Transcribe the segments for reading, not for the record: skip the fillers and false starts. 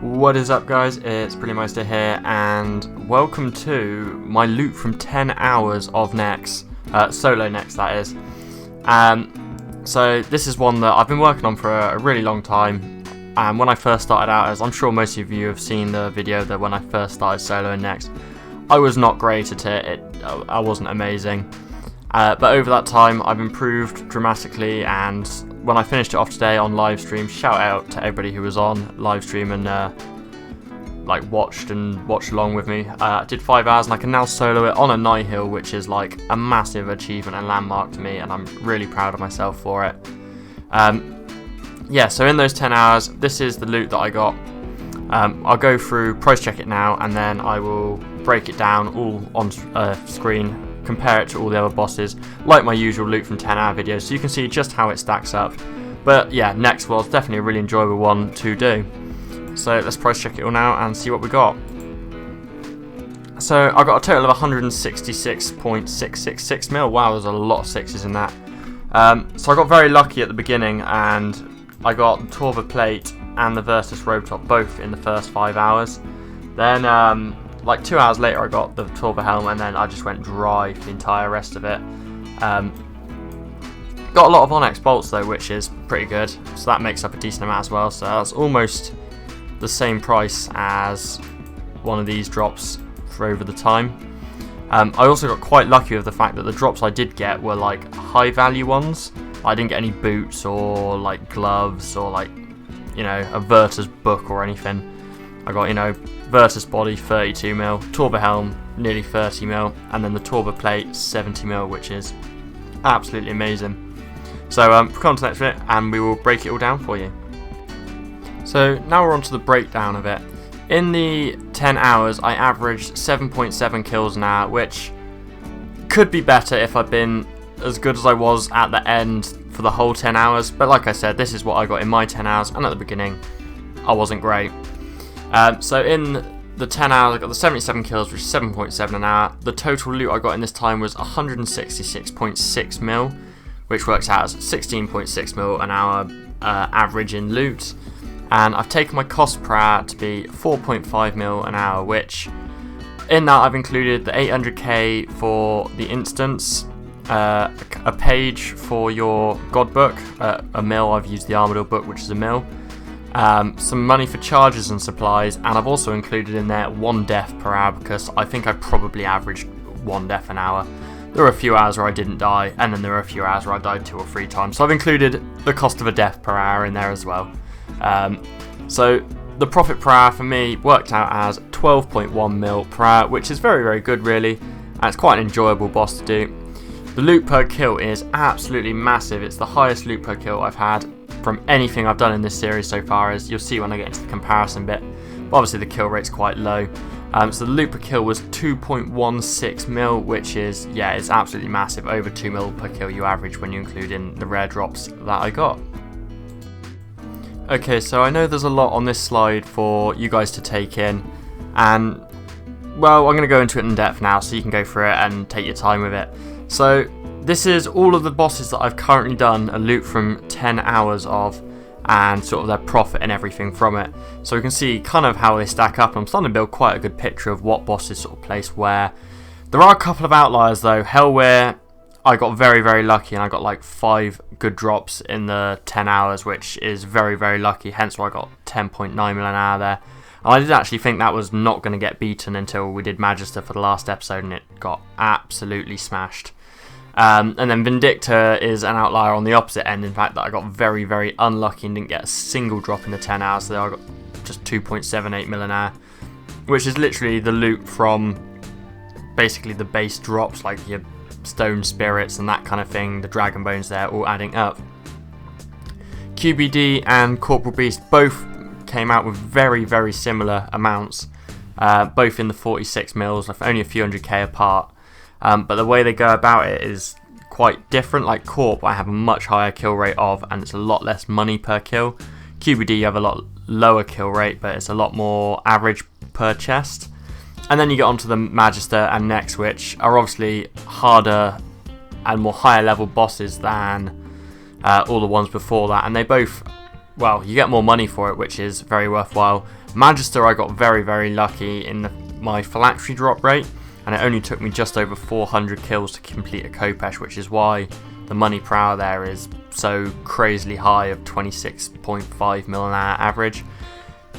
What is up, guys? It's Brillymister here, and welcome to my loot from 10 hours of Nex, Solo Nex that is. So this is one that I've been working on for a really long time, and when I first started out, as I'm sure most of you have seen the video that when I first started Solo Nex, I was not great at it, I wasn't amazing. But over that time, I've improved dramatically, and when I finished it off today on live stream, shout out to everybody who was on live stream and watched along with me. I did 5 hours, and I can now solo it on a night hill, which is like a massive achievement and landmark to me, and I'm really proud of myself for it. Yeah, so in those 10 hours, this is the loot that I got. I'll go through, price check it now, and then I will break it down all on screen, compare it to all the other bosses, like my usual loot from 10 hour videos, so you can see just how it stacks up. But yeah, Nex was definitely a really enjoyable one to do. So let's price check it all now and see what we got. So I got a total of 166.666 mil. Wow, there's a lot of sixes in that. So I got very lucky at the beginning, and I got the Turbo Plate and the Versus Robe Top both in the first 5 hours. Then like 2 hours later I got the Turbo Helm, and then I just went dry for the entire rest of it. Got a lot of Onyx bolts though, which is pretty good, so that makes up a decent amount as well, so that's almost the same price as one of these drops for over the time. I also got quite lucky with the fact that the drops I did get were like high value ones. I didn't get any boots or like gloves or like, you know, a Virtus book or anything. I got, you know, Virtus body 32 mil, Turbo Helm nearly 30 mil, and then the Turbo Plate 70 mil, which is absolutely amazing. So come on to the next bit, and we will break it all down for you. So now we're on to the breakdown of it. In the 10 hours, I averaged 7.7 kills an hour, which could be better if I'd been as good as I was at the end for the whole 10 hours. But like I said, this is what I got in my 10 hours, and at the beginning, I wasn't great. So in the 10 hours, I got the 77 kills, which is 7.7 an hour. The total loot I got in this time was 166.6 mil, which works out as 16.6 mil an hour average in loot. And I've taken my cost per hour to be 4.5 mil an hour, which in that I've included the 800k for the instance, a page for your god book, a mil. I've used the Armadillo book, which is a mil. Some money for charges and supplies, and I've also included in there 1 death per hour, because I think I probably averaged 1 death an hour. There were a few hours where I didn't die, and then there were a few hours where I died 2 or 3 times, so I've included the cost of a death per hour in there as well. So the profit per hour for me worked out as 12.1 mil per hour, which is very, very good really, and it's quite an enjoyable boss to do. The loot per kill is absolutely massive. It's the highest loot per kill I've had from anything I've done in this series so far, as you'll see when I get into the comparison bit. But obviously the kill rate's quite low. So the loot per kill was 2.16 mil, which is, yeah, it's absolutely massive. Over 2 mil per kill you average when you include in the rare drops that I got. Okay, so I know there's a lot on this slide for you guys to take in, and well, I'm going to go into it in depth now so you can go through it and take your time with it. So this is all of the bosses that I've currently done a loot from 10 hours of, and sort of their profit and everything from it. So we can see kind of how they stack up. I'm starting to build quite a good picture of what bosses sort of place where. There are a couple of outliers though. Hellware, I got very, very lucky, and I got like 5 good drops in the 10 hours, which is very, very lucky, hence why I got 10.9 mil an hour there. And I did actually think that was not going to get beaten until we did Magister for the last episode, and it got absolutely smashed. And then Vindictor is an outlier on the opposite end, in fact, that I got very, very unlucky and didn't get a single drop in the 10 hours, so I got just 2.78 mil an hour, which is literally the loot from basically the base drops, like your stone spirits and that kind of thing, the dragon bones there, all adding up. QBD and Corporal Beast both came out with very, very similar amounts, both in the 46 mils, only a few 100k apart. But the way they go about it is quite different. Like Corp, I have a much higher kill rate of, and it's a lot less money per kill. QBD, you have a lot lower kill rate, but it's a lot more average per chest. And then you get onto the Magister and Nex, which are obviously harder and more higher level bosses than all the ones before that, and they both well, you get more money for it, which is very worthwhile. Magister, I got very lucky in my phylactery drop rate, and it only took me just over 400 kills to complete a Khopesh, which is why the money per hour there is so crazily high of 26.5 mil an hour average.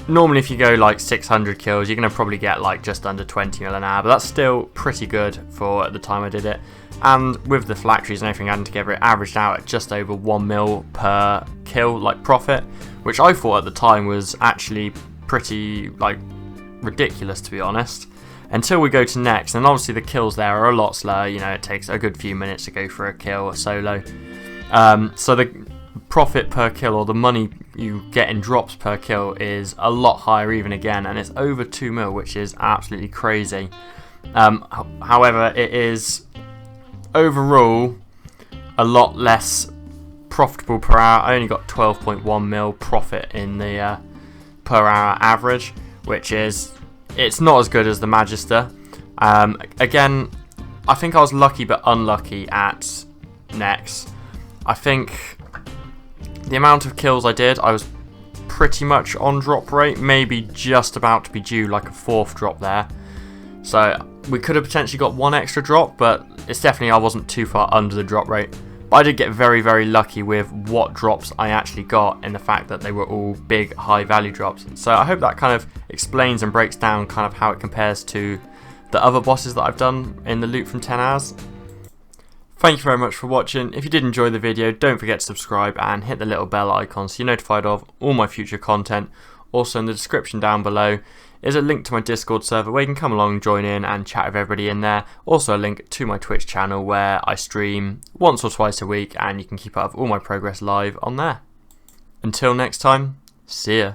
Normally if you go like 600 kills, you're going to probably get like just under 20 mil an hour, but that's still pretty good for at the time I did it. And with the phylacteries and everything added together, it averaged out at just over 1 mil per kill, like profit, which I thought at the time was actually pretty like ridiculous, to be honest. Until we go to Nex, and obviously the kills there are a lot slower. You know, it takes a good few minutes to go for a kill or solo. So the profit per kill, or the money you get in drops per kill, is a lot higher even again, and it's over 2 mil, which is absolutely crazy. However, it is overall a lot less profitable per hour. I only got 12.1 mil profit in the per hour average, which is, it's not as good as the Magister. Again, I think I was lucky but unlucky at Nex. I think the amount of kills I did, I was pretty much on drop rate, maybe just about to be due like a 4th drop there. So we could have potentially got 1 extra drop, but it's definitely, I wasn't too far under the drop rate. But I did get very lucky with what drops I actually got, in the fact that they were all big, high value drops. So I hope that kind of explains and breaks down kind of how it compares to the other bosses that I've done in the loot from 10 hours. Thank you very much for watching. If you did enjoy the video, don't forget to subscribe and hit the little bell icon so you're notified of all my future content. Also in the description down below is a link to my Discord server where you can come along and join in and chat with everybody in there. Also a link to my Twitch channel where I stream once or twice a week, and you can keep up with all my progress live on there. Until next time, see ya.